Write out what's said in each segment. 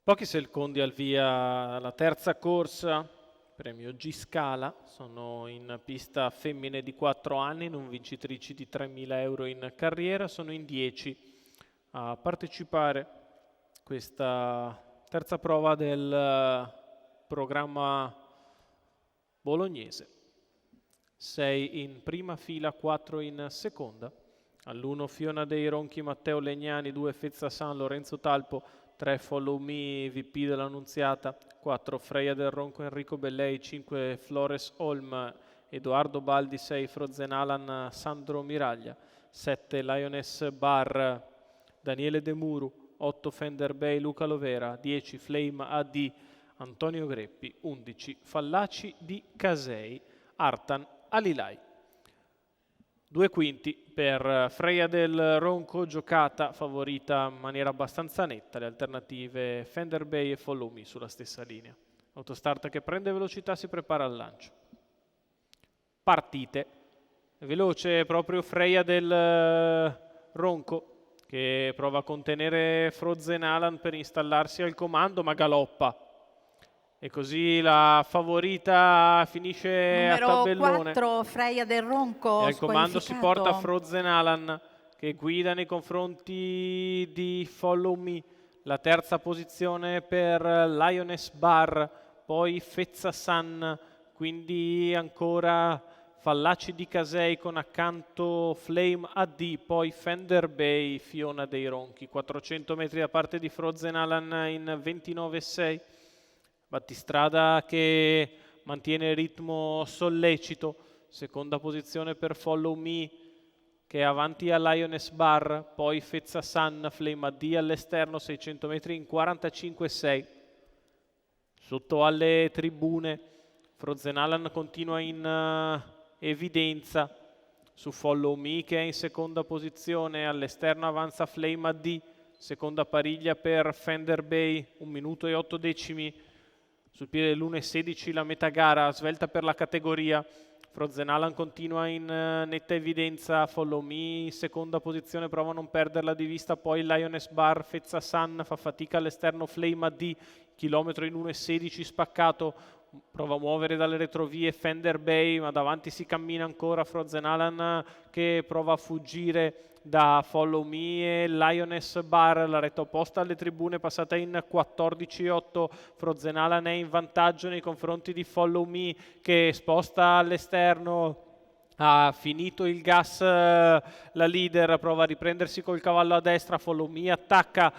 Pochi secondi al via la terza corsa, premio G-Scala, sono in pista femmine di 4 anni, non vincitrici di 3.000 euro in carriera, sono in 10 a partecipare a questa terza prova del programma bolognese. 6 in prima fila, 4 in seconda. All'1 Fiona dei Ronchi, Matteo Legnani, 2 Fezza San, Lorenzo Talpo, 3 Follow Me, VP dell'Annunziata, 4 Freya del Ronco, Enrico Bellei, 5 Flores Olm, Edoardo Baldi, 6 Frozen Alan, Sandro Miraglia, 7 Lioness Bar, Daniele De Muru, 8 Fender Bay, Luca Lovera, 10 Flame AD, Antonio Greppi, 11 Fallaci di Casei, Artan Alilai. 2 quinti per Freya del Ronco, giocata favorita in maniera abbastanza netta, le alternative Fender Bay e Follow Me sulla stessa linea. Autostart che prende velocità, si prepara al lancio. Partite. Veloce proprio Freya del Ronco, che prova a contenere Frozen Alan per installarsi al comando, ma galoppa. E così la favorita finisce a tabellone. Numero 4 Freya del Ronco, e al comando si porta Frozen Alan, che guida nei confronti di Follow Me. La terza posizione per Lioness Bar, poi Fezza San, quindi ancora Fallaci di Casei con accanto Flame AD, poi Fender Bay, Fiona dei Ronchi. 400 metri da parte di Frozen Alan in 29,6. Battistrada che mantiene il ritmo sollecito, seconda posizione per Follow Me che è avanti a Lioness Bar, poi Fezza San, Flame AD all'esterno, 600 metri in 45,6. Sotto alle tribune Frozen Alan continua in evidenza su Follow Me che è in seconda posizione, all'esterno avanza Flame AD, seconda pariglia per Fender Bay, 1 minuto e 8 decimi. Sul piede dell'1,16 la metà gara, svelta per la categoria. Frozen Alan continua in netta evidenza, Follow Me in seconda posizione, prova a non perderla di vista, poi Lioness Bar, Fezza San, fa fatica all'esterno Flame AD, chilometro in 1,16 spaccato, prova a muovere dalle retrovie Fender Bay, ma davanti si cammina ancora. Frozen Alan che prova a fuggire da Follow Me e Lioness Bar, la retta opposta alle tribune passata in 14,8. Frozen Alan è in vantaggio nei confronti di Follow Me che sposta all'esterno. Ha finito il gas la leader, prova a riprendersi col cavallo a destra. Follow Me attacca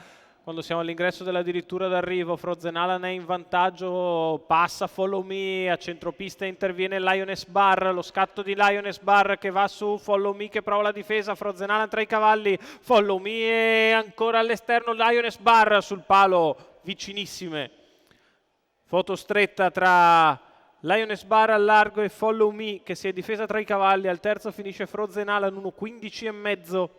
quando siamo all'ingresso della dirittura d'arrivo. Frozen Alan è in vantaggio, passa Follow Me, a centropista interviene Lioness Bar, lo scatto di Lioness Bar che va su Follow Me che prova la difesa. Frozen Alan tra i cavalli, Follow Me e ancora all'esterno Lioness Bar sul palo, vicinissime. Foto stretta tra Lioness Bar al largo e Follow Me che si è difesa tra i cavalli. Al terzo finisce Frozen Alan, 1,15,5.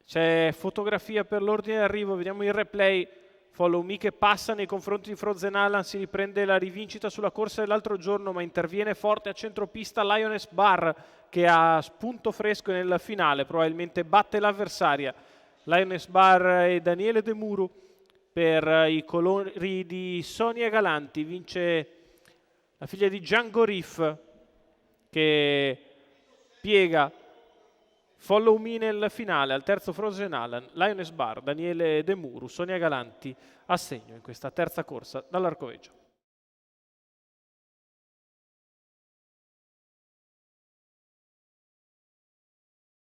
C'è fotografia per l'ordine d'arrivo, vediamo il replay. Follow Me che passa nei confronti di Frozen Alan, si riprende la rivincita sulla corsa dell'altro giorno, ma interviene forte a centropista Lioness Bar che ha spunto fresco nel finale, probabilmente batte l'avversaria. Lioness Bar e Daniele De Muru per i colori di Sonia Galanti, vince la figlia di Django Riff che piega Follow Me nel finale. Al terzo Frozen Alan, Lioness Bar, Daniele De Muru, Sonia Galanti a segno in questa terza corsa dall'Arcoveggio.